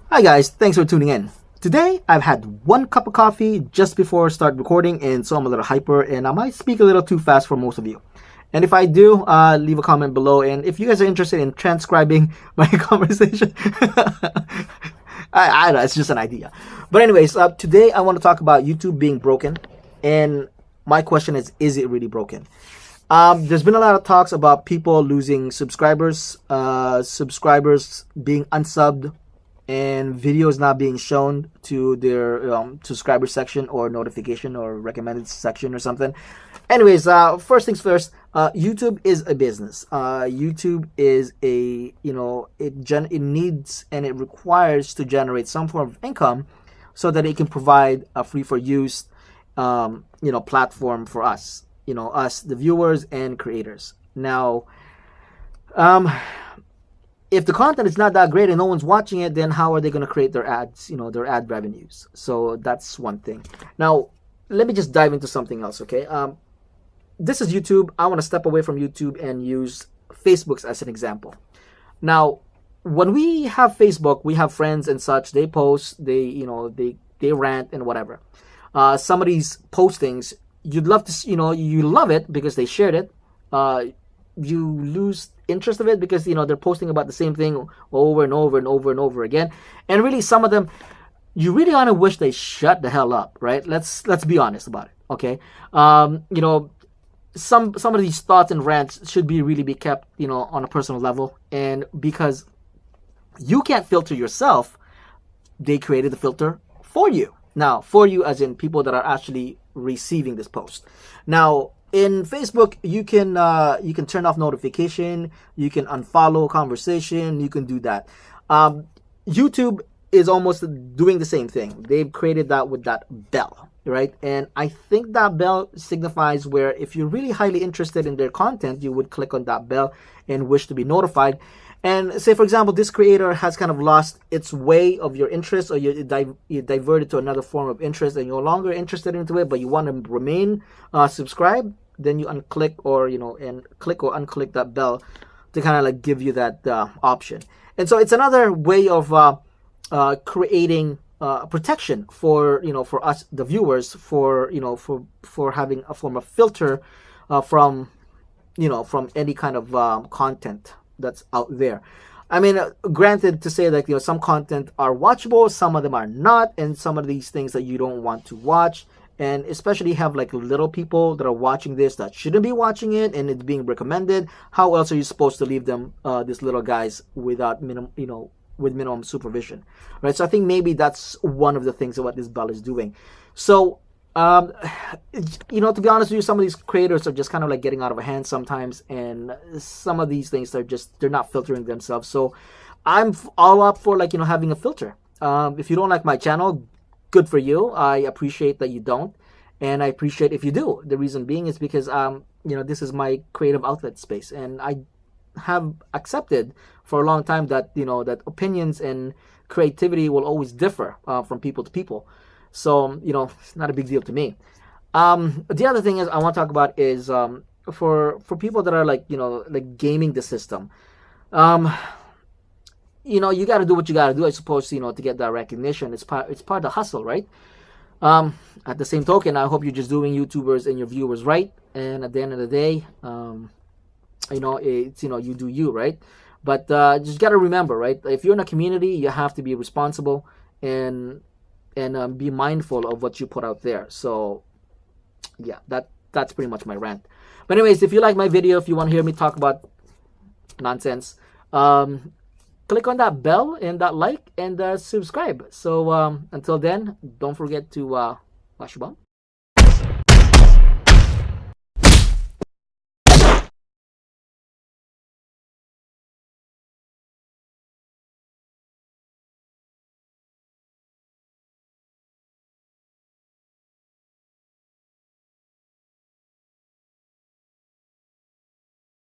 Hi guys, thanks for tuning in. Today I've had one cup of coffee just before I start recording, and so I'm a little hyper and I might speak a little too fast for most of you. And if I do, leave a comment below, and if you guys are interested in transcribing my conversation, I don't know, it's just an idea. But anyways, today I want to talk about YouTube being broken, and my question is it really broken? There's been a lot of talks about people losing subscribers, subscribers being unsubbed, and videos not being shown to their subscriber section or notification or recommended section or something. Anyways, first things first, YouTube is a business. YouTube is a, it needs and it requires to generate some form of income so that it can provide a free for use platform for us, us the viewers and creators. Now, if the content is not that great and no one's watching it, then how are they going to create their ads, their ad revenues? So that's one thing. Now, let me just dive into something else, okay? This is YouTube. I want to step away from YouTube and use Facebook as an example. Now, when we have Facebook, we have friends and such. They post, they rant and whatever. Some of these postings, you'd love to, you love it because they shared it. You lose interest of it because they're posting about the same thing over and over and over and over again, and really some of them you really want to wish they shut the hell up, right? Let's be honest about it, okay? Some of these thoughts and rants should really be kept on a personal level, and because you can't filter yourself, they created the filter for you. Now, for you as in people that are actually receiving this post. Now, in Facebook, you can turn off notification, you can unfollow conversation, you can do that. YouTube is almost doing the same thing. They've created that with that bell, right? And I think that bell signifies where if you're really highly interested in their content, you would click on that bell and wish to be notified. And say, for example, this creator has kind of lost its way of your interest, or you diverted to another form of interest and you're no longer interested into it, but you want to remain subscribed, then you unclick or, and click or unclick that bell to kind of like give you that option. And so it's another way of creating protection for, for us, the viewers, for, for having a form of filter from any kind of content that's out there. I mean, granted to say that some content are watchable, some of them are not, and some of these things that you don't want to watch, and especially have like little people that are watching this that shouldn't be watching it, and it's being recommended. How else are you supposed to leave them, these little guys, without with minimum supervision, right? So I think maybe that's one of the things of what this bell is doing. So to be honest with you, some of these creators are just kind of like getting out of hand sometimes, and some of these things they're not filtering themselves. So I'm all up for having a filter. If you don't like my channel, good for you. I appreciate that you don't, and I appreciate if you do. The reason being is because this is my creative outlet space, and I have accepted for a long time that that opinions and creativity will always differ from people to people. So, it's not a big deal to me. The other thing is I want to talk about is for people that are like gaming the system. You got to do what you got to do, I suppose, to get that recognition. It's part of the hustle, right? At the same token, I hope you're just doing YouTubers and your viewers right. And at the end of the day, it's, you do you, right? But just got to remember, right? If you're in a community, you have to be responsible and be mindful of what you put out there. So yeah, that's pretty much my rant. But anyways, if you like my video, if you want to hear me talk about nonsense, click on that bell and that like and subscribe. So until then, don't forget to wash your bum,